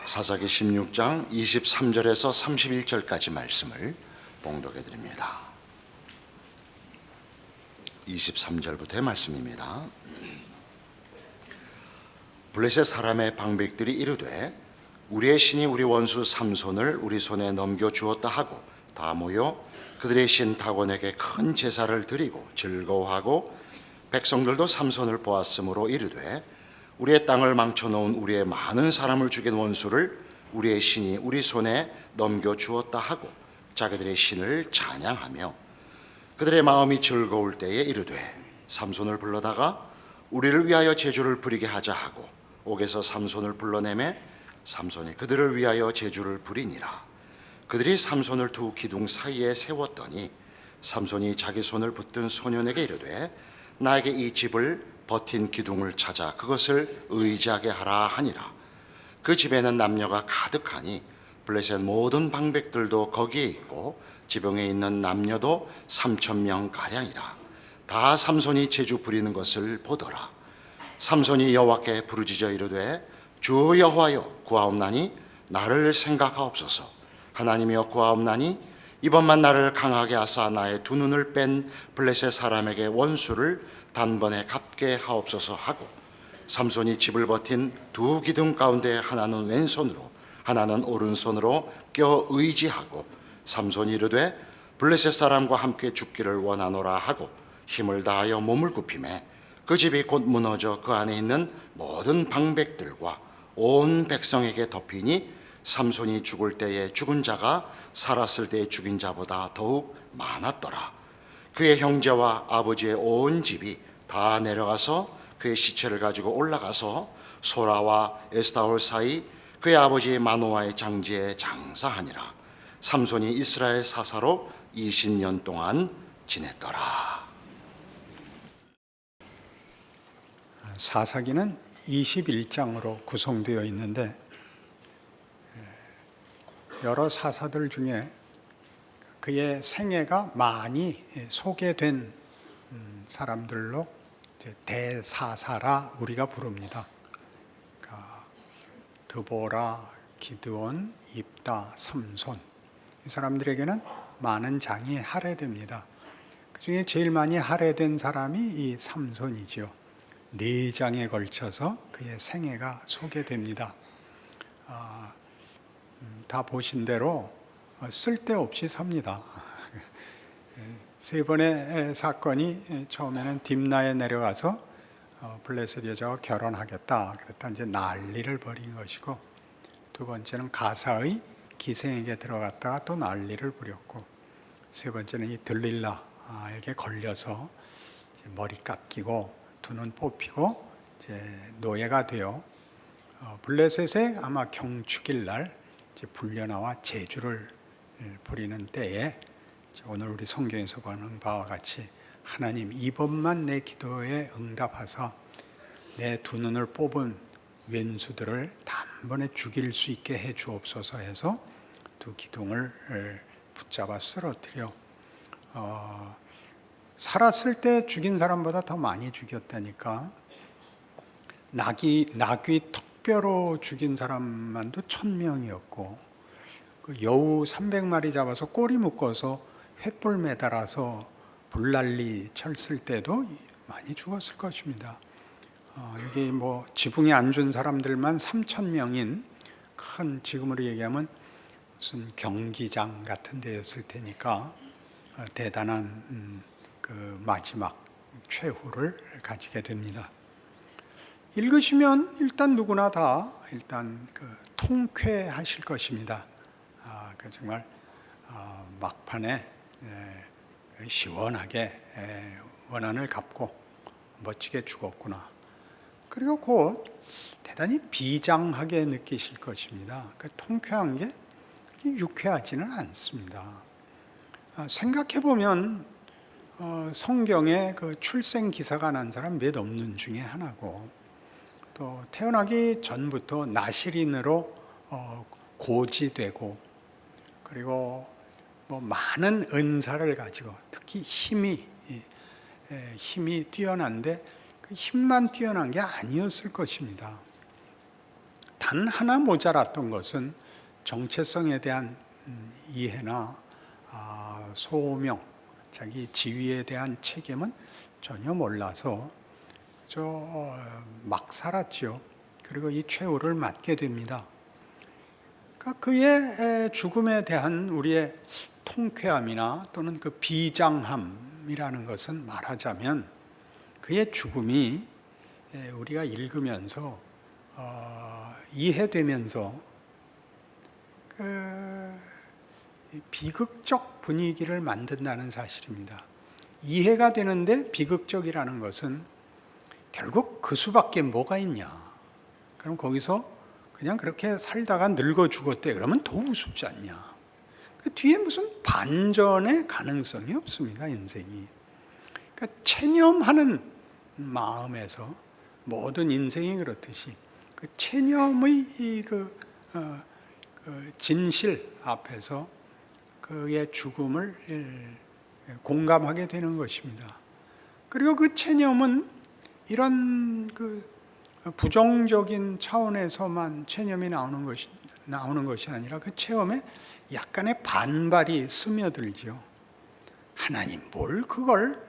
사사기 16장 23절에서 31절까지 말씀을 봉독해 드립니다. 23절부터의 말씀입니다. 블레셋 사람의 방백들이 이르되 우리의 신이 우리 원수 삼손을 우리 손에 넘겨주었다 하고 다 모여 그들의 신 다곤에게 큰 제사를 드리고 즐거워하고 백성들도 삼손을 보았으므로 이르되 우리의 땅을 망쳐놓은 우리의 많은 사람을 죽인 원수를 우리의 신이 우리 손에 넘겨주었다 하고 자기들의 신을 찬양하며 그들의 마음이 즐거울 때에 이르되 삼손을 불러다가 우리를 위하여 제주를 부리게 하자 하고 옥에서 삼손을 불러내매 삼손이 그들을 위하여 제주를 부리니라. 그들이 삼손을 두 기둥 사이에 세웠더니 삼손이 자기 손을 붙든 소년에게 이르되 나에게 이 집을 버틴 기둥을 찾아 그것을 의지하게 하라 하니라. 그 집에는 남녀가 가득하니 블레셋 모든 방백들도 거기에 있고 지붕에 있는 남녀도 3,000명 가량이라. 다 삼손이 제주 부리는 것을 보더라. 삼손이 여호와께 부르짖어 이르되 주 여호와여 구하옵나니 나를 생각하옵소서. 하나님이여 구하옵나니 이번만 나를 강하게 하사 나의 두 눈을 뺀 블레셋 사람에게 원수를 단번에 갚게 하옵소서 하고 삼손이 집을 버틴 두 기둥 가운데 하나는 왼손으로 하나는 오른손으로 껴 의지하고 삼손이 이르되 블레셋 사람과 함께 죽기를 원하노라 하고 힘을 다하여 몸을 굽히매 그 집이 곧 무너져 그 안에 있는 모든 방백들과 온 백성에게 덮이니 삼손이 죽을 때에 죽은 자가 살았을 때에 죽인 자보다 더욱 많았더라. 그의 형제와 아버지의 온 집이 다 내려가서 그의 시체를 가지고 올라가서 소라와 에스타올 사이 그의 아버지 마노아의 장지에 장사하니라. 삼손이 이스라엘 사사로 20년 동안 지냈더라. 사사기는 21장으로 구성되어 있는데 여러 사사들 중에 그의 생애가 많이 소개된 사람들로 대사사라 우리가 부릅니다. 드보라, 기드온, 입다, 삼손 이 사람들에게는 많은 장이 할애됩니다. 그 중에 제일 많이 할애된 사람이 이 삼손이지요. 4장에 걸쳐서 그의 생애가 소개됩니다. 다 보신 대로 쓸데없이 삽니다. 세 번의 사건이 처음에는 딥나에 내려가서 블레셋 여자와 결혼하겠다 그랬다 이제 난리를 벌인 것이고, 두 번째는 가사의 기생에게 들어갔다가 또 난리를 부렸고, 세 번째는 이 들릴라에게 걸려서 머리 깎이고 두 눈 뽑히고 이제 노예가 되어 블레셋에 아마 경축일 날 이제 불려나와 제주를 부리는 때에 오늘 우리 성경에서 보는 바와 같이 하나님 이번만 내 기도에 응답하사 내 두 눈을 뽑은 왼수들을 단번에 죽일 수 있게 해 주옵소서 해서 두 기둥을 붙잡아 쓰러뜨려 살았을 때 죽인 사람보다 더 많이 죽였다니까. 나귀 턱뼈로 죽인 사람만도 1,000명이었고 그 여우 300마리 잡아서 꼬리 묶어서 횃불 매달아서 불난리 쳤을 때도 많이 죽었을 것입니다. 여기 뭐 지붕에 앉은 사람들만 3,000명인 큰, 지금으로 얘기하면 무슨 경기장 같은 데였을 테니까 대단한 그 마지막 최후를 가지게 됩니다. 읽으시면 일단 누구나 다 일단 그 통쾌하실 것입니다. 정말 막판에 시원하게 원한을 갚고 멋지게 죽었구나. 그리고 곧 대단히 비장하게 느끼실 것입니다. 그 통쾌한 게 유쾌하지는 않습니다. 생각해 보면 성경에 그 출생 기사가 난 사람 몇 없는 중에 하나고, 또 태어나기 전부터 나실인으로 고지되고, 그리고 뭐 많은 은사를 가지고 특히 힘이 뛰어난데 그 힘만 뛰어난 게 아니었을 것입니다. 단 하나 모자랐던 것은 정체성에 대한 이해나 소명, 자기 지위에 대한 책임은 전혀 몰라서 막 살았죠. 그리고 이 최후를 맞게 됩니다. 그러니까 그의 죽음에 대한 우리의 통쾌함이나 또는 그 비장함이라는 것은 말하자면 그의 죽음이 우리가 읽으면서 이해되면서 그 비극적 분위기를 만든다는 사실입니다. 이해가 되는데 비극적이라는 것은 결국 그 수밖에 뭐가 있냐. 그럼 거기서 그냥 그렇게 살다가 늙어 죽었대. 그러면 더 우습지 않냐. 그 뒤에 무슨 반전의 가능성이 없습니다, 인생이. 그러니까 체념하는 마음에서 모든 인생이 그렇듯이 그 체념의 그 진실 앞에서 그의 죽음을 공감하게 되는 것입니다. 그리고 그 체념은 이런 그 부정적인 차원에서만 체념이 나오는 것이 아니라 그 체험에 약간의 반발이 스며들죠. 하나님 뭘 그걸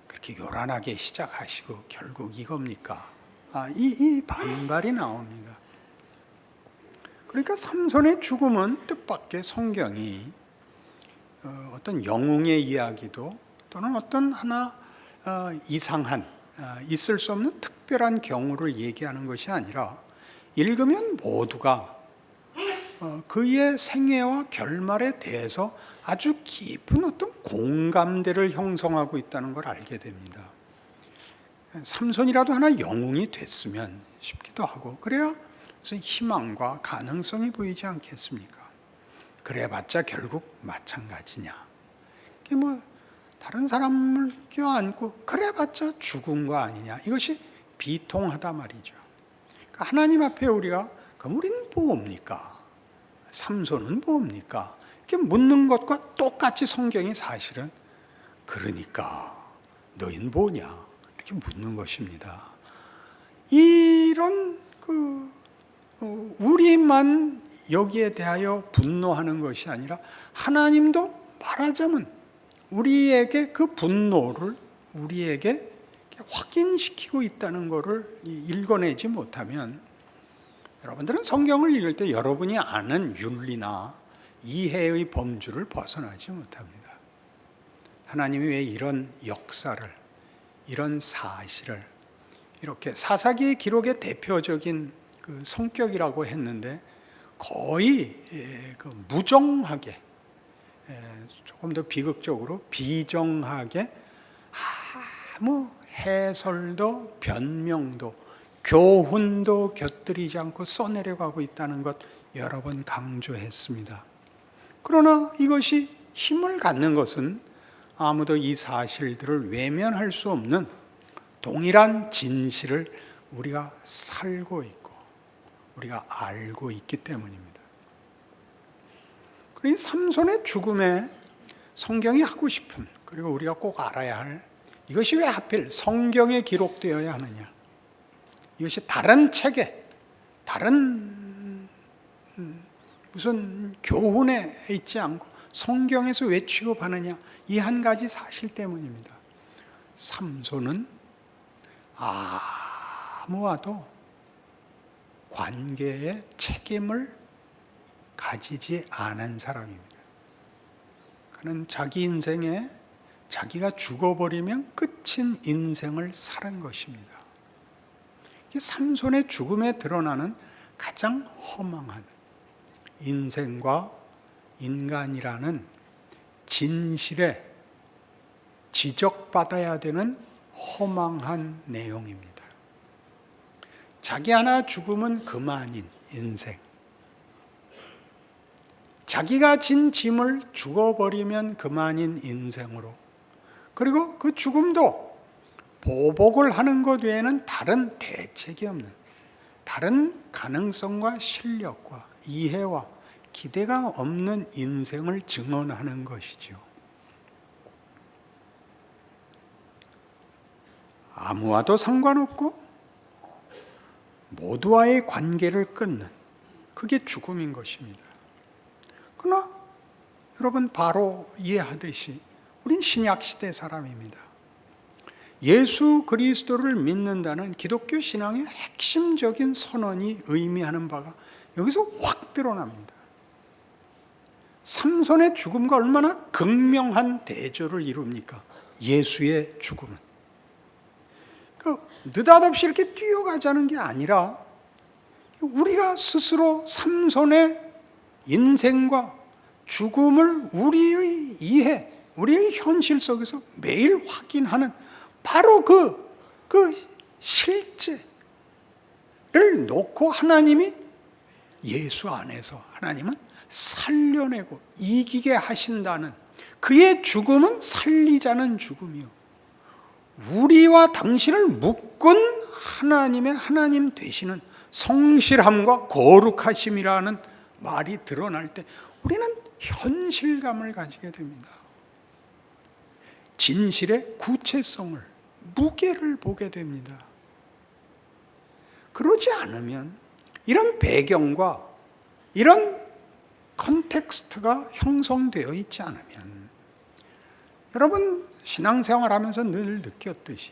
그렇게 요란하게 시작하시고 결국 이겁니까? 이 반발이 나옵니다. 그러니까 삼손의 죽음은 뜻밖의 성경이 어떤 영웅의 이야기도 또는 어떤 하나 이상한 있을 수 없는 특별한 경우를 얘기하는 것이 아니라 읽으면 모두가 그의 생애와 결말에 대해서 아주 깊은 어떤 공감대를 형성하고 있다는 걸 알게 됩니다. 삼손이라도 하나 영웅이 됐으면 싶기도 하고 그래야 무슨 희망과 가능성이 보이지 않겠습니까? 그래봤자 결국 마찬가지냐. 뭐 다른 사람을 껴안고 그래봤자 죽은 거 아니냐. 이것이 비통하다 말이죠. 그러니까 하나님 앞에 우리가 그럼 우리는 뭡니까? 삼손은 뭡니까? 이렇게 묻는 것과 똑같이 성경이 사실은 그러니까 너희는 뭐냐? 이렇게 묻는 것입니다. 이런 우리만 여기에 대하여 분노하는 것이 아니라 하나님도 말하자면 우리에게 그 분노를 우리에게 확인시키고 있다는 것을 읽어내지 못하면 여러분들은 성경을 읽을 때 여러분이 아는 윤리나 이해의 범주를 벗어나지 못합니다. 하나님이 왜 이런 역사를, 이런 사실을 이렇게 사사기의 기록의 대표적인 그 성격이라고 했는데 거의 무정하게 조금 더 비극적으로 비정하게 아무 해설도 변명도 교훈도 곁들이지 않고 써내려가고 있다는 것 여러 번 강조했습니다. 그러나 이것이 힘을 갖는 것은 아무도 이 사실들을 외면할 수 없는 동일한 진실을 우리가 살고 있고 우리가 알고 있기 때문입니다. 그리고 삼손의 죽음에 성경이 하고 싶은 그리고 우리가 꼭 알아야 할 이것이 왜 하필 성경에 기록되어야 하느냐. 이것이 다른 책에 다른 무슨 교훈에 있지 않고 성경에서 왜 취급하느냐. 이 한 가지 사실 때문입니다. 삼손은 아무와도 관계의 책임을 가지지 않은 사람입니다. 그는 자기 인생에 자기가 죽어버리면 끝인 인생을 살은 것입니다. 삼손의 죽음에 드러나는 가장 허망한 인생과 인간이라는 진실에 지적받아야 되는 허망한 내용입니다. 자기 하나 죽으면 그만인 인생. 자기가 진 짐을 죽어버리면 그만인 인생으로. 그리고 그 죽음도 보복을 하는 것 외에는 다른 대책이 없는 다른 가능성과 실력과 이해와 기대가 없는 인생을 증언하는 것이죠. 아무와도 상관없고 모두와의 관계를 끊는 그게 죽음인 것입니다. 그러나 여러분 바로 이해하듯이 우린 신약시대 사람입니다. 예수 그리스도를 믿는다는 기독교 신앙의 핵심적인 선언이 의미하는 바가 여기서 확 드러납니다. 삼손의 죽음과 얼마나 극명한 대조를 이룹니까? 예수의 죽음은. 느닷없이 이렇게 뛰어가자는 게 아니라 우리가 스스로 삼손의 인생과 죽음을 우리의 이해, 우리의 현실 속에서 매일 확인하는 바로 그 실제를 놓고 하나님이 예수 안에서 하나님은 살려내고 이기게 하신다는 그의 죽음은 살리자는 죽음이요. 우리와 당신을 묶은 하나님의 하나님 되시는 성실함과 거룩하심이라는 말이 드러날 때 우리는 현실감을 가지게 됩니다. 진실의 구체성을, 무게를 보게 됩니다. 그러지 않으면 이런 배경과 이런 컨텍스트가 형성되어 있지 않으면 여러분 신앙생활 하면서 늘 느꼈듯이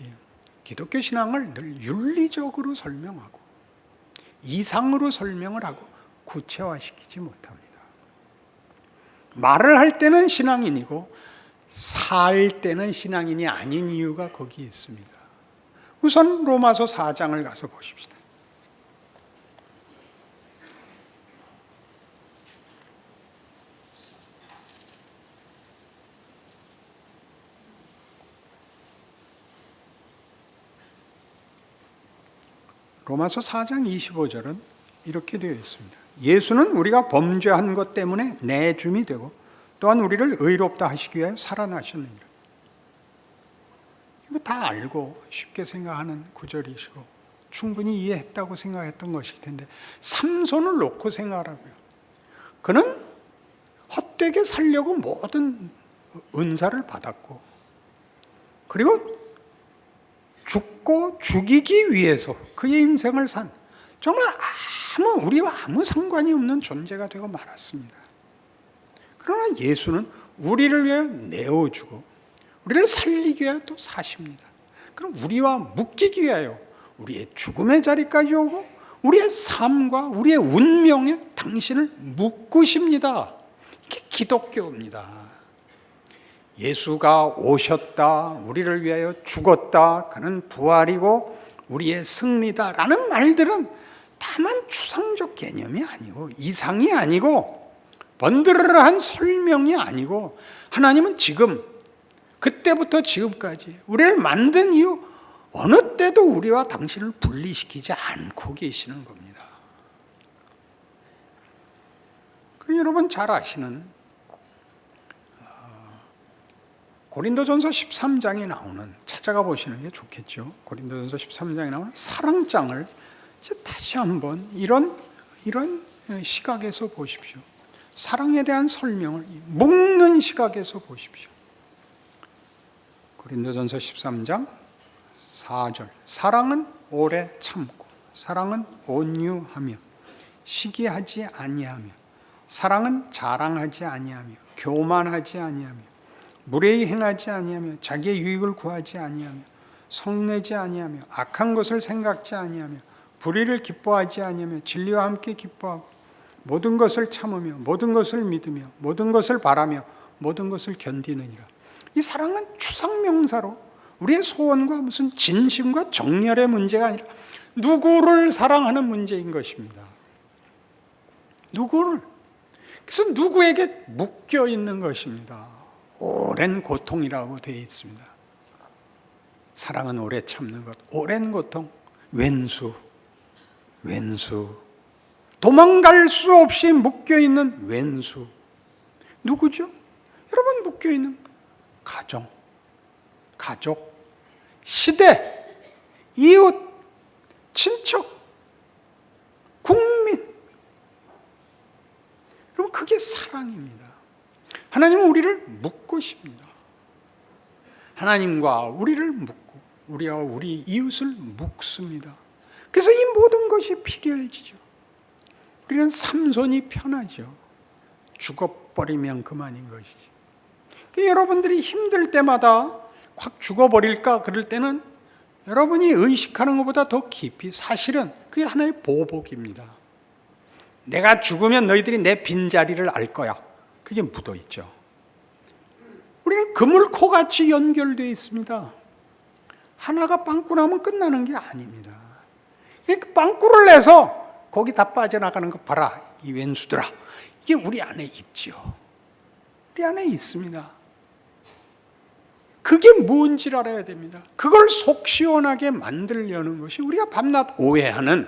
기독교 신앙을 늘 윤리적으로 설명하고 이상으로 설명을 하고 구체화시키지 못합니다. 말을 할 때는 신앙인이고 살 때는 신앙인이 아닌 이유가 거기 있습니다. 우선 로마서 4장을 가서 보십시다. 로마서 4장 25절은 이렇게 되어 있습니다. 예수는 우리가 범죄한 것 때문에 내줌이 되고 또한 우리를 의롭다 하시기 위하여 살아나셨느니라. 이거 다 알고 쉽게 생각하는 구절이시고 충분히 이해했다고 생각했던 것일 텐데 삼손을 놓고 생각하라고요. 그는 헛되게 살려고 모든 은사를 받았고 그리고 죽고 죽이기 위해서 그의 인생을 산 정말 우리와 아무 상관이 없는 존재가 되고 말았습니다. 그러나 예수는 우리를 위해 내어주고 우리를 살리기 위하여 또 사십니다. 그럼 우리와 묶이기 위하여 우리의 죽음의 자리까지 오고 우리의 삶과 우리의 운명에 당신을 묶으십니다. 이게 기독교입니다. 예수가 오셨다, 우리를 위하여 죽었다, 그는 부활이고 우리의 승리다라는 말들은 다만 추상적 개념이 아니고 이상이 아니고 번드르르한 설명이 아니고 하나님은 지금 그때부터 지금까지 우리를 만든 이후 어느 때도 우리와 당신을 분리시키지 않고 계시는 겁니다. 그리고 여러분 잘 아시는 고린도전서 13장에 나오는, 찾아가 보시는 게 좋겠죠. 고린도전서 13장에 나오는 사랑장을 다시 한번 이런 시각에서 보십시오. 사랑에 대한 설명을 묶는 시각에서 보십시오. 고린도전서 13장 4절. 사랑은 오래 참고, 사랑은 온유하며, 시기하지 아니하며, 사랑은 자랑하지 아니하며, 교만하지 아니하며, 무례히 행하지 아니하며, 자기의 유익을 구하지 아니하며, 성내지 아니하며, 악한 것을 생각지 아니하며, 불의를 기뻐하지 아니하며, 진리와 함께 기뻐하고, 모든 것을 참으며, 모든 것을 믿으며, 모든 것을 바라며, 모든 것을 견디느니라. 이 사랑은 추상명사로 우리의 소원과 무슨 진심과 정열의 문제가 아니라 누구를 사랑하는 문제인 것입니다. 누구를. 그래서 누구에게 묶여 있는 것입니다. 오랜 고통이라고 되어 있습니다. 사랑은 오래 참는 것, 오랜 고통, 왼수, 도망갈 수 없이 묶여 있는 왼수. 누구죠? 여러분 묶여 있는 가족, 시대, 이웃, 친척, 국민. 여러분 그게 사랑입니다. 하나님은 우리를 묶으십니다. 하나님과 우리를 묶고 우리와 우리 이웃을 묶습니다. 그래서 이 모든 것이 필요해지죠. 우리는 삼손이 편하죠. 죽어버리면 그만인 것이지. 여러분들이 힘들 때마다 확 죽어버릴까 그럴 때는 여러분이 의식하는 것보다 더 깊이 사실은 그게 하나의 보복입니다. 내가 죽으면 너희들이 내 빈자리를 알 거야. 그게 묻어 있죠. 우리는 그물코같이 연결되어 있습니다. 하나가 빵꾸 나면 끝나는 게 아닙니다. 빵꾸를 내서 거기 다 빠져나가는 거 봐라, 이 왼수들아. 이게 우리 안에 있죠. 우리 안에 있습니다. 그게 뭔지를 알아야 됩니다. 그걸 속 시원하게 만들려는 것이 우리가 밤낮 오해하는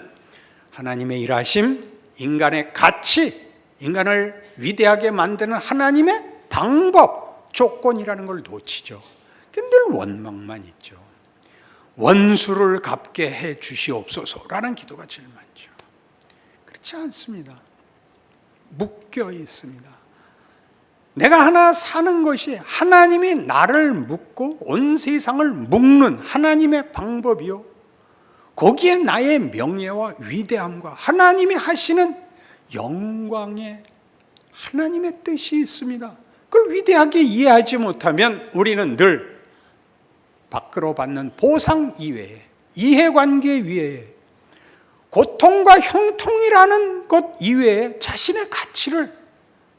하나님의 일하심, 인간의 가치, 인간을 위대하게 만드는 하나님의 방법, 조건이라는 걸 놓치죠. 늘 원망만 있죠. 원수를 갚게 해 주시옵소서라는 기도가 제일 많죠. 그렇지 않습니다. 묶여 있습니다. 내가 하나 사는 것이 하나님이 나를 묶고 온 세상을 묶는 하나님의 방법이요, 거기에 나의 명예와 위대함과 하나님이 하시는 영광의 하나님의 뜻이 있습니다. 그걸 위대하게 이해하지 못하면 우리는 늘 밖으로 받는 보상 이외에, 이해관계 이외에, 고통과 형통이라는 것 이외에 자신의 가치를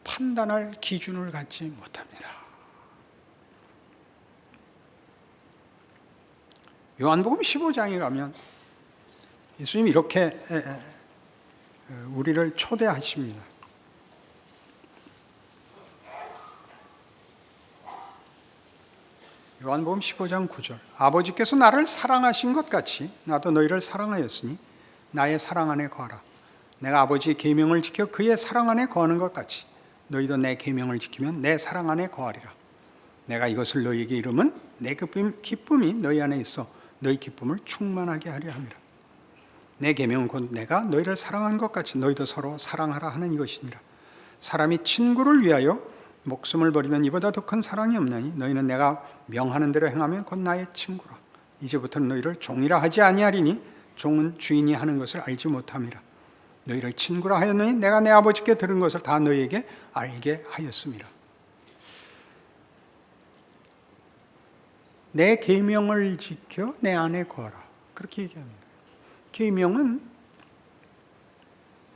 판단할 기준을 갖지 못합니다. 요한복음 15장에 가면 예수님 이렇게 우리를 초대하십니다. 요한복음 15장 9절. 아버지께서 나를 사랑하신 것 같이 나도 너희를 사랑하였으니 나의 사랑 안에 거하라. 내가 아버지의 계명을 지켜 그의 사랑 안에 거하는 것 같이 너희도 내 계명을 지키면 내 사랑 안에 거하리라. 내가 이것을 너희에게 이름은 내 기쁨이 너희 안에 있어 너희 기쁨을 충만하게 하려 함이라. 내 계명은 곧 내가 너희를 사랑한 것 같이 너희도 서로 사랑하라 하는 이것이니라. 사람이 친구를 위하여 목숨을 버리면 이보다 더 큰 사랑이 없나니 너희는 내가 명하는 대로 행하면 곧 나의 친구라. 이제부터는 너희를 종이라 하지 아니하리니 종은 주인이 하는 것을 알지 못함이라. 너희를 친구라 하였느니 내가 내 아버지께 들은 것을 다 너희에게 알게 하였음이라. 내 계명을 지켜 내 안에 거하라. 그렇게 얘기합니다. 계명은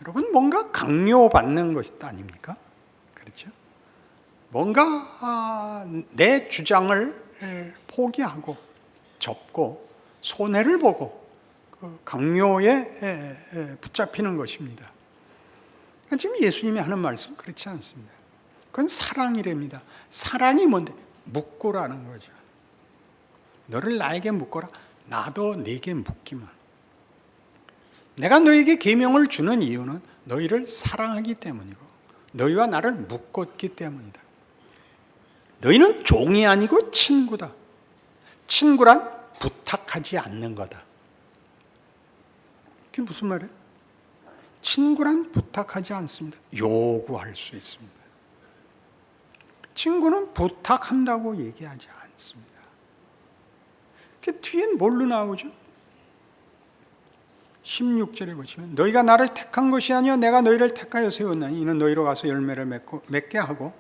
여러분 뭔가 강요받는 것이 아닙니까? 그렇죠? 뭔가 내 주장을 포기하고 접고 손해를 보고 강요에 붙잡히는 것입니다. 지금 예수님이 하는 말씀 그렇지 않습니다. 그건 사랑이랍니다. 사랑이 뭔데? 묶고라는 거죠. 너를 나에게 묶어라. 나도 네게 묶기만. 내가 너에게 계명을 주는 이유는 너희를 사랑하기 때문이고 너희와 나를 묶었기 때문이다. 너희는 종이 아니고 친구다. 친구란 부탁하지 않는 거다. 그게 무슨 말이에요? 친구란 부탁하지 않습니다. 요구할 수 있습니다. 친구는 부탁한다고 얘기하지 않습니다. 그 뒤엔 뭘로 나오죠? 16절에 보시면 너희가 나를 택한 것이 아니요 내가 너희를 택하여 세웠나니 이는 너희로 가서 열매를 맺게 하고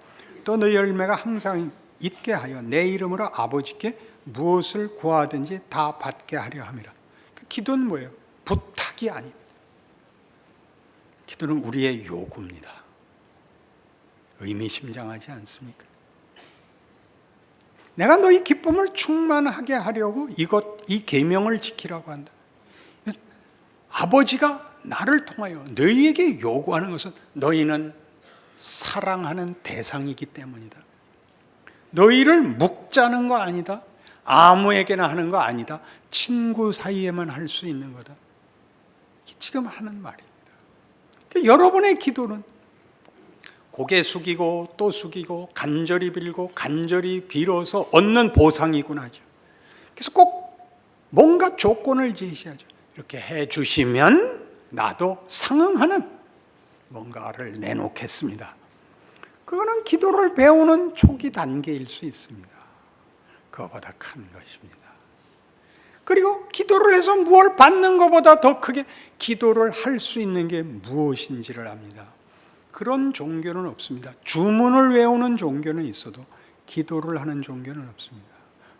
또 너희 열매가 항상 있게 하여 내 이름으로 아버지께 무엇을 구하든지 다 받게 하려 함이라. 그 기도는 뭐예요? 부탁이 아닙니다. 기도는 우리의 요구입니다. 의미심장하지 않습니까? 내가 너희 기쁨을 충만하게 하려고 이 계명을 지키라고 한다. 아버지가 나를 통하여 너희에게 요구하는 것은 너희는 사랑하는 대상이기 때문이다. 너희를 묶자는 거 아니다. 아무에게나 하는 거 아니다. 친구 사이에만 할 수 있는 거다. 이게 지금 하는 말입니다. 여러분의 기도는 고개 숙이고 또 숙이고 간절히 빌고 간절히 빌어서 얻는 보상이구나 하죠. 그래서 꼭 뭔가 조건을 제시하죠. 이렇게 해주시면 나도 상응하는 뭔가를 내놓겠습니다. 그거는 기도를 배우는 초기 단계일 수 있습니다. 그거보다 큰 것입니다. 그리고 기도를 해서 무엇을 받는 것보다 더 크게 기도를 할 수 있는 게 무엇인지를 압니다. 그런 종교는 없습니다. 주문을 외우는 종교는 있어도 기도를 하는 종교는 없습니다.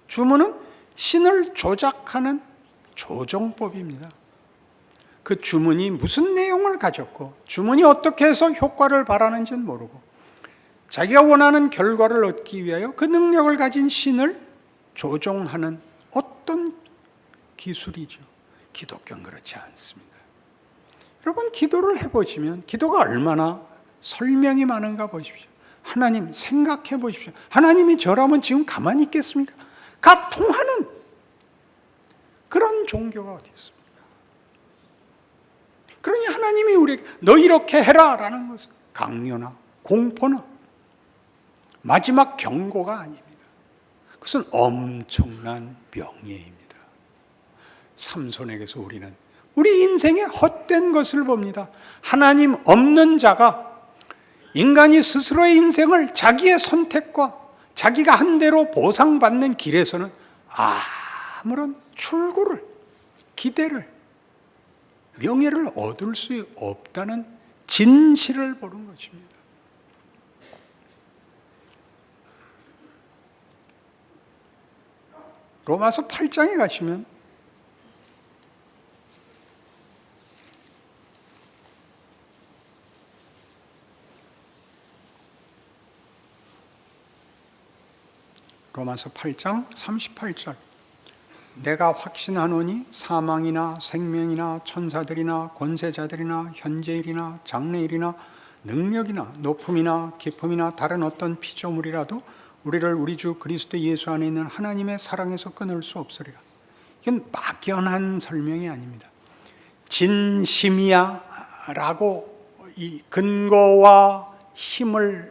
주문은 신을 조작하는 조종법입니다. 그 주문이 무슨 내용을 가졌고 주문이 어떻게 해서 효과를 발하는지는 모르고 자기가 원하는 결과를 얻기 위하여 그 능력을 가진 신을 조종하는 어떤 기술이죠. 기독교는 그렇지 않습니다. 여러분, 기도를 해보시면 기도가 얼마나 설명이 많은가 보십시오. 하나님, 생각해 보십시오. 하나님이 저라면 지금 가만히 있겠습니까? 가 통하는 그런 종교가 어디 있습니까? 그러니 하나님이 우리에게 너 이렇게 해라 라는 것은 강요나 공포나 마지막 경고가 아닙니다. 그것은 엄청난 명예입니다. 삼손에게서 우리는 우리 인생에 헛된 것을 봅니다. 하나님 없는 자가 인간이 스스로의 인생을 자기의 선택과 자기가 한 대로 보상받는 길에서는 아무런 출구를, 기대를, 명예를 얻을 수 없다는 진실을 보는 것입니다. 로마서 8장에 가시면 로마서 8장 38절 내가 확신하노니 사망이나 생명이나 천사들이나 권세자들이나 현재일이나 장래일이나 능력이나 높음이나 깊음이나 다른 어떤 피조물이라도 우리를 우리 주 그리스도 예수 안에 있는 하나님의 사랑에서 끊을 수 없으리라. 이건 막연한 설명이 아닙니다. 진심이야 라고 이 근거와 힘을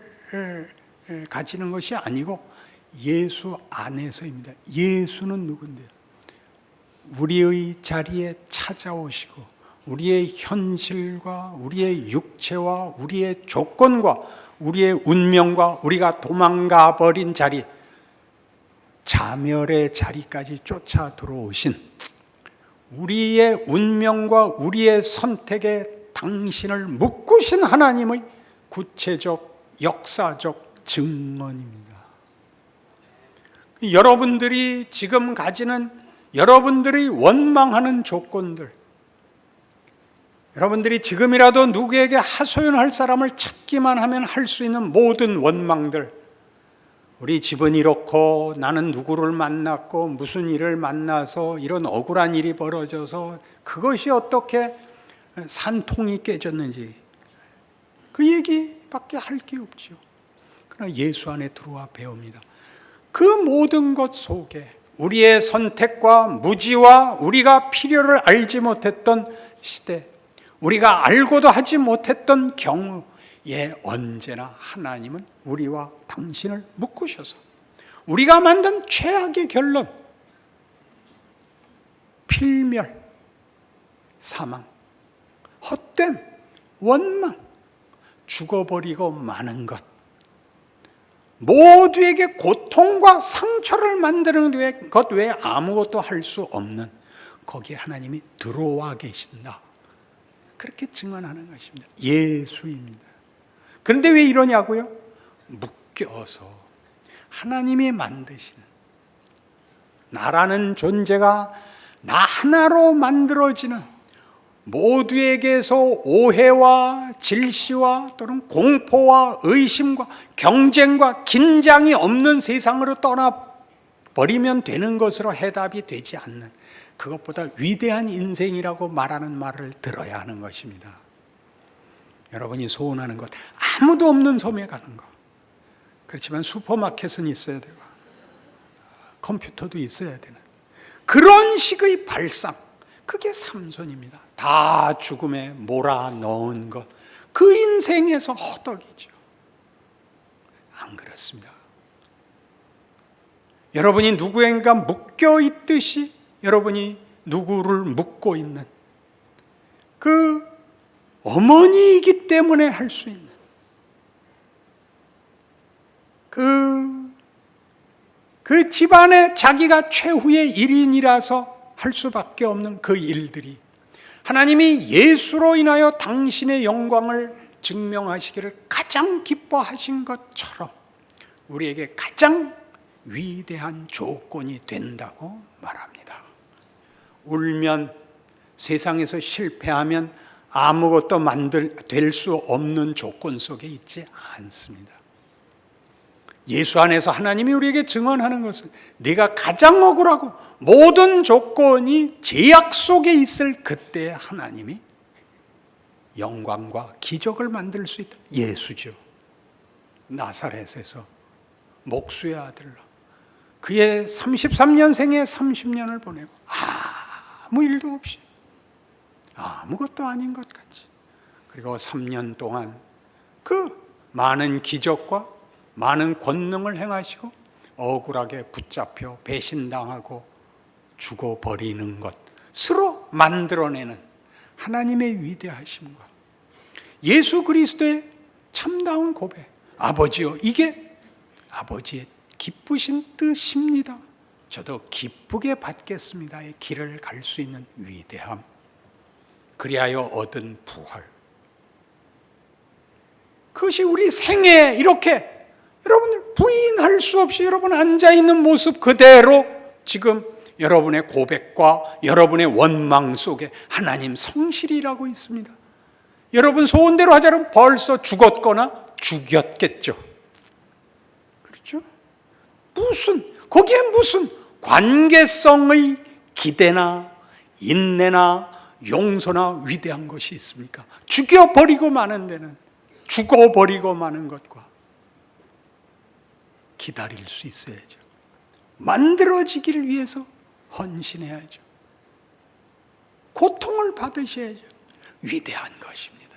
가지는 것이 아니고 예수 안에서입니다. 예수는 누군데요? 우리의 자리에 찾아오시고 우리의 현실과 우리의 육체와 우리의 조건과 우리의 운명과 우리가 도망가 버린 자리, 자멸의 자리까지 쫓아 들어오신 우리의 운명과 우리의 선택에 당신을 묶으신 하나님의 구체적 역사적 증언입니다. 여러분들이 지금 가지는 여러분들이 원망하는 조건들, 여러분들이 지금이라도 누구에게 하소연할 사람을 찾기만 하면 할 수 있는 모든 원망들, 우리 집은 이렇고 나는 누구를 만났고 무슨 일을 만나서 이런 억울한 일이 벌어져서 그것이 어떻게 산통이 깨졌는지 그 얘기밖에 할 게 없죠. 그러나 예수 안에 들어와 배웁니다. 그 모든 것 속에 우리의 선택과 무지와 우리가 필요를 알지 못했던 시대, 우리가 알고도 하지 못했던 경우에 언제나 하나님은 우리와 당신을 묶으셔서 우리가 만든 최악의 결론, 필멸, 사망, 헛됨, 원망, 죽어버리고 마는 것, 모두에게 고통과 상처를 만드는 것 외에 아무것도 할 수 없는 거기에 하나님이 들어와 계신다. 그렇게 증언하는 것입니다. 예수입니다. 그런데 왜 이러냐고요? 묶여서 하나님이 만드시는 나라는 존재가 나 하나로 만들어지는 모두에게서 오해와 질시와 또는 공포와 의심과 경쟁과 긴장이 없는 세상으로 떠나버리면 되는 것으로 해답이 되지 않는 그것보다 위대한 인생이라고 말하는 말을 들어야 하는 것입니다. 여러분이 소원하는 것, 아무도 없는 섬에 가는 것. 그렇지만 슈퍼마켓은 있어야 되고 컴퓨터도 있어야 되는 그런 식의 발상, 그게 삼손입니다. 다 죽음에 몰아넣은 것, 그 인생에서 허덕이죠. 안 그렇습니다. 여러분이 누구인가 묶여 있듯이 여러분이 누구를 묶고 있는 그 어머니이기 때문에 할 수 있는 그 집안에 자기가 최후의 일인이라서 할 수밖에 없는 그 일들이 하나님이 예수로 인하여 당신의 영광을 증명하시기를 가장 기뻐하신 것처럼 우리에게 가장 위대한 조건이 된다고 말합니다. 울면, 세상에서 실패하면 아무것도 될 수 없는 조건 속에 있지 않습니다. 예수 안에서 하나님이 우리에게 증언하는 것은 네가 가장 억울하고 모든 조건이 제약 속에 있을 그때 하나님이 영광과 기적을 만들 수 있다. 예수죠. 나사렛에서 목수의 아들로 그의 33년 생에 30년을 보내고 아무 일도 없이 아무것도 아닌 것 같이, 그리고 3년 동안 그 많은 기적과 많은 권능을 행하시고 억울하게 붙잡혀 배신당하고 죽어버리는 것으로 만들어내는 하나님의 위대하심과 예수 그리스도의 참다운 고백, 아버지요, 이게 아버지의 기쁘신 뜻입니다. 저도 기쁘게 받겠습니다의 길을 갈 수 있는 위대함, 그리하여 얻은 부활, 그것이 우리 생에 이렇게 여러분들 부인할 수 없이 여러분 앉아있는 모습 그대로 지금 여러분의 고백과 여러분의 원망 속에 하나님 성실이라고 있습니다. 여러분 소원대로 하자면 벌써 죽었거나 죽였겠죠. 그렇죠? 거기에 무슨 관계성의 기대나 인내나 용서나 위대한 것이 있습니까? 죽여버리고 마는 데는 죽어버리고 마는 것과 기다릴 수 있어야죠. 만들어지기를 위해서 헌신해야죠. 고통을 받으셔야죠. 위대한 것입니다.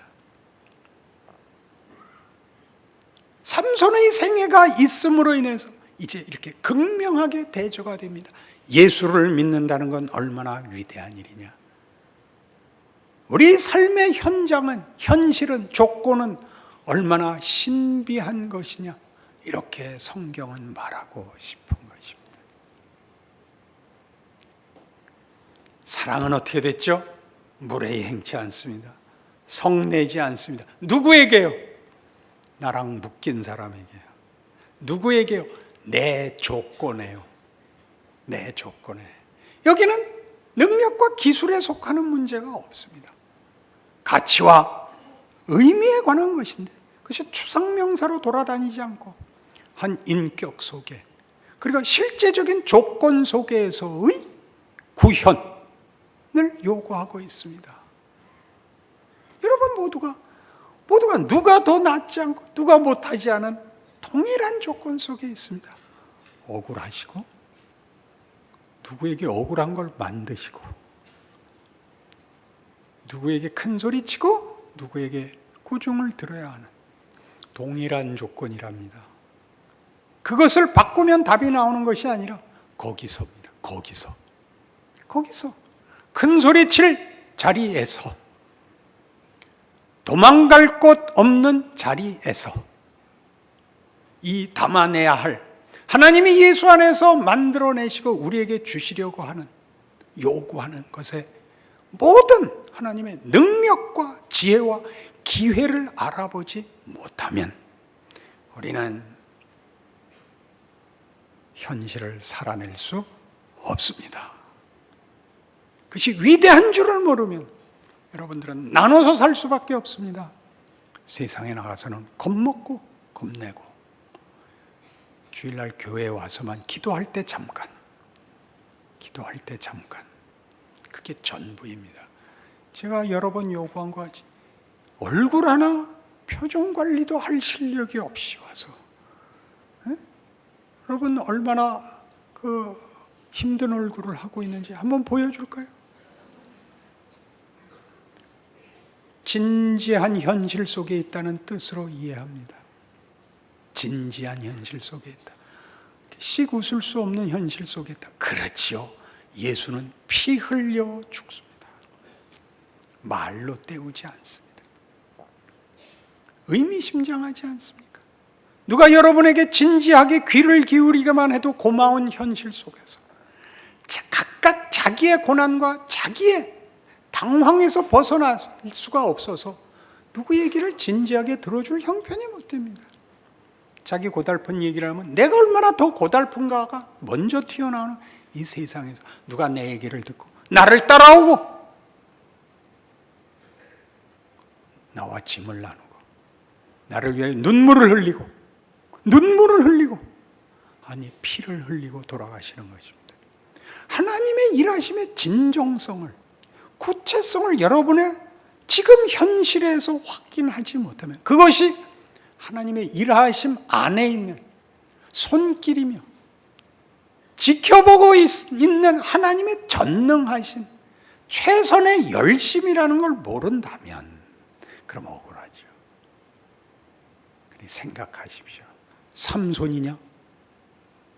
삼손의 생애가 있음으로 인해서 이제 이렇게 극명하게 대조가 됩니다. 예수를 믿는다는 건 얼마나 위대한 일이냐. 우리 삶의 현장은, 현실은, 조건은 얼마나 신비한 것이냐, 이렇게 성경은 말하고 싶은 것입니다. 사랑은 어떻게 됐죠? 물에 행치 않습니다. 성내지 않습니다. 누구에게요? 나랑 묶인 사람에게요. 누구에게요? 내 조건에요. 내 조건에. 여기는 능력과 기술에 속하는 문제가 없습니다. 가치와 의미에 관한 것인데 그것이 추상명사로 돌아다니지 않고 한 인격 속에, 그리고 실제적인 조건 속에서의 구현을 요구하고 있습니다. 여러분 모두가 누가 더 낫지 않고 누가 못하지 않은 동일한 조건 속에 있습니다. 억울하시고 누구에게 억울한 걸 만드시고 누구에게 큰 소리 치고 누구에게 꾸중을 들어야 하는 동일한 조건이랍니다. 그것을 바꾸면 답이 나오는 것이 아니라 거기서입니다. 거기서 큰 소리 칠 자리에서, 도망갈 곳 없는 자리에서 이 담아내야 할 하나님이 예수 안에서 만들어내시고 우리에게 주시려고 하는, 요구하는 것에 모든 하나님의 능력과 지혜와 기회를 알아보지 못하면 우리는 현실을 살아낼 수 없습니다. 그것이 위대한 줄을 모르면 여러분들은 나눠서 살 수밖에 없습니다. 세상에 나가서는 겁먹고 겁내고 주일날 교회에 와서만 기도할 때 잠깐, 그게 전부입니다. 제가 여러 번 요구한 거 같이 얼굴 하나 표정 관리도 할 실력이 없이 와서, 여러분 얼마나 그 힘든 얼굴을 하고 있는지 한번 보여줄까요? 진지한 현실 속에 있다는 뜻으로 이해합니다. 진지한 현실 속에 있다. 씩 웃을 수 없는 현실 속에 있다. 그렇지요. 예수는 피 흘려 죽습니다. 말로 때우지 않습니다. 의미심장하지 않습니까? 누가 여러분에게 진지하게 귀를 기울이기만 해도 고마운 현실 속에서 각각 자기의 고난과 자기의 당황에서 벗어날 수가 없어서 누구 얘기를 진지하게 들어줄 형편이 못 됩니다. 자기 고달픈 얘기를 하면 내가 얼마나 더 고달픈가가 먼저 튀어나오는 이 세상에서 누가 내 얘기를 듣고 나를 따라오고 나와 짐을 나누고 나를 위해 눈물을 흘리고 아니 피를 흘리고 돌아가시는 것입니다. 하나님의 일하심의 진정성을, 구체성을 여러분의 지금 현실에서 확인하지 못하면 그것이 하나님의 일하심 안에 있는 손길이며 지켜보고 있는 하나님의 전능하신 최선의 열심이라는 걸 모른다면 그럼 억울하죠. 그러니 생각하십시오. 삼손이냐?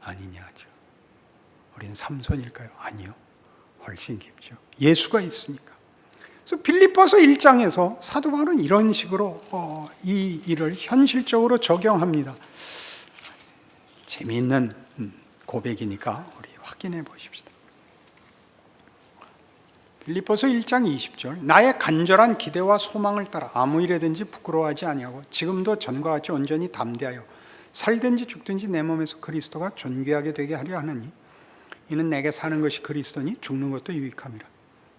아니냐죠. 우린 삼손일까요? 아니요. 훨씬 깊죠. 예수가 있으니까. 그래서 빌립보서 1장에서 사도 바울은 이런 식으로 이 일을 현실적으로 적용합니다. 재미있는 고백이니까 우리 확인해 보십시다. 빌립보서 1장 20절 나의 간절한 기대와 소망을 따라 아무 일에든지 부끄러워하지 아니하고 지금도 전과 같이 온전히 담대하여 살든지 죽든지 내 몸에서 그리스도가 존귀하게 되게 하려 하느니 이는 내게 사는 것이 그리스도니 죽는 것도 유익함이라.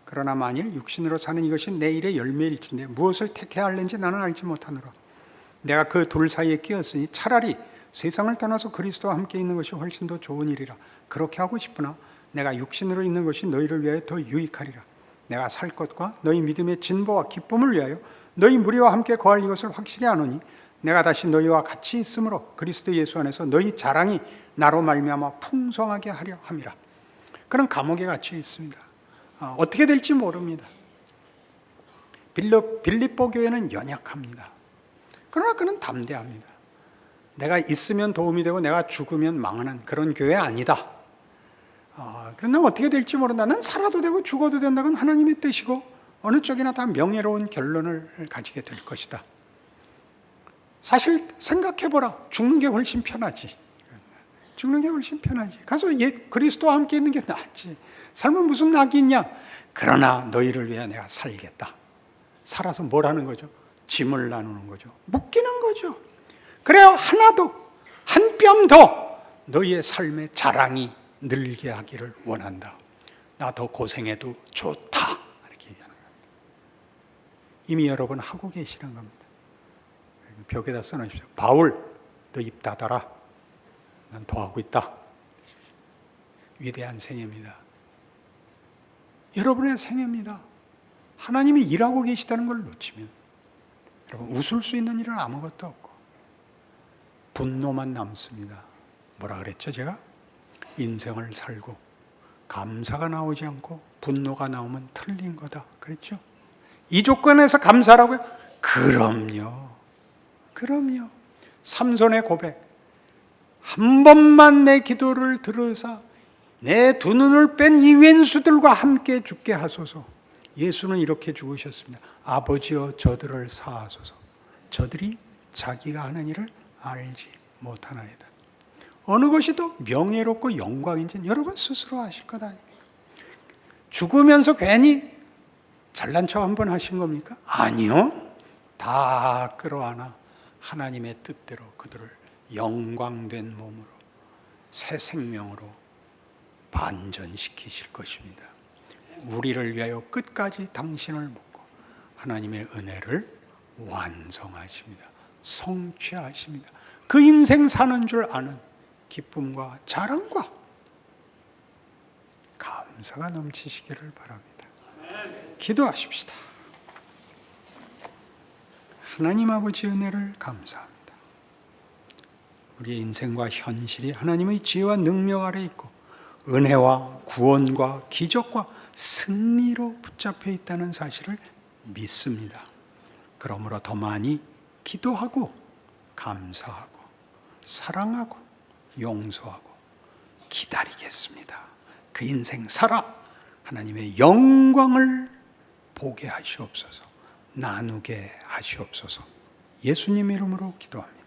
그러나 만일 육신으로 사는 이것이 내 일의 열매일진데 무엇을 택해야 할는지 나는 알지 못하노라. 내가 그 둘 사이에 끼었으니 차라리 세상을 떠나서 그리스도와 함께 있는 것이 훨씬 더 좋은 일이라. 그렇게 하고 싶으나 내가 육신으로 있는 것이 너희를 위하여 더 유익하리라. 내가 살 것과 너희 믿음의 진보와 기쁨을 위하여 너희 무리와 함께 거할 이것을 확실히 아노니 내가 다시 너희와 같이 있으므로 그리스도 예수 안에서 너희 자랑이 나로 말미암아 풍성하게 하려 함이라. 그런 감옥에 갇혀 있습니다. 어떻게 될지 모릅니다. 빌립보 교회는 연약합니다. 그러나 그는 담대합니다. 내가 있으면 도움이 되고 내가 죽으면 망하는 그런 교회 아니다. 그러나 어떻게 될지 모른다. 난 살아도 되고 죽어도 된다는 하나님의 뜻이고 어느 쪽이나 다 명예로운 결론을 가지게 될 것이다. 사실 생각해보라. 죽는 게 훨씬 편하지. 죽는 게 훨씬 편하지. 가서 그리스도와 함께 있는 게 낫지. 삶은 무슨 낙이 있냐. 그러나 너희를 위해 내가 살겠다. 살아서 뭘 하는 거죠? 짐을 나누는 거죠. 묶이는 거죠. 그래야 하나도 한 뼘 더 너희의 삶의 자랑이 늘게 하기를 원한다. 나 더 고생해도 좋다. 이렇게 얘기하는 겁니다. 이미 여러분 하고 계시는 겁니다. 벽에다 써놓으십시오. 바울, 너 입 닫아라. 난 더 하고 있다. 위대한 생애입니다. 여러분의 생애입니다. 하나님이 일하고 계시다는 걸 놓치면 여러분 웃을 수 있는 일은 아무것도 없고 분노만 남습니다. 뭐라 그랬죠 제가? 인생을 살고 감사가 나오지 않고 분노가 나오면 틀린 거다 그랬죠? 이 조건에서 감사라고요? 그럼요. 삼손의 고백. 한 번만 내 기도를 들으사 내 두 눈을 뺀 이 왼수들과 함께 죽게 하소서. 예수는 이렇게 죽으셨습니다. 아버지여 저들을 사하소서. 저들이 자기가 하는 일을 알지 못하나이다. 어느 것이 더 명예롭고 영광인지는 여러분 스스로 아실 것 아닙니까? 죽으면서 괜히 잘난 척 한번 하신 겁니까? 아니요. 다 끌어안아 하나님의 뜻대로 그들을 영광된 몸으로 새 생명으로 반전시키실 것입니다. 우리를 위하여 끝까지 당신을 묻고 하나님의 은혜를 완성하십니다. 성취하십니다. 그 인생 사는 줄 아는 기쁨과 자랑과 감사가 넘치시기를 바랍니다. 기도하십시다. 하나님 아버지 은혜를 감사합니다. 우리의 인생과 현실이 하나님의 지혜와 능력 아래 있고 은혜와 구원과 기적과 승리로 붙잡혀 있다는 사실을 믿습니다. 그러므로 더 많이 기도하고 감사하고 사랑하고 용서하고 기다리겠습니다. 그 인생 살아 하나님의 영광을 보게 하시옵소서. 나누게 하시옵소서. 예수님 이름으로 기도합니다.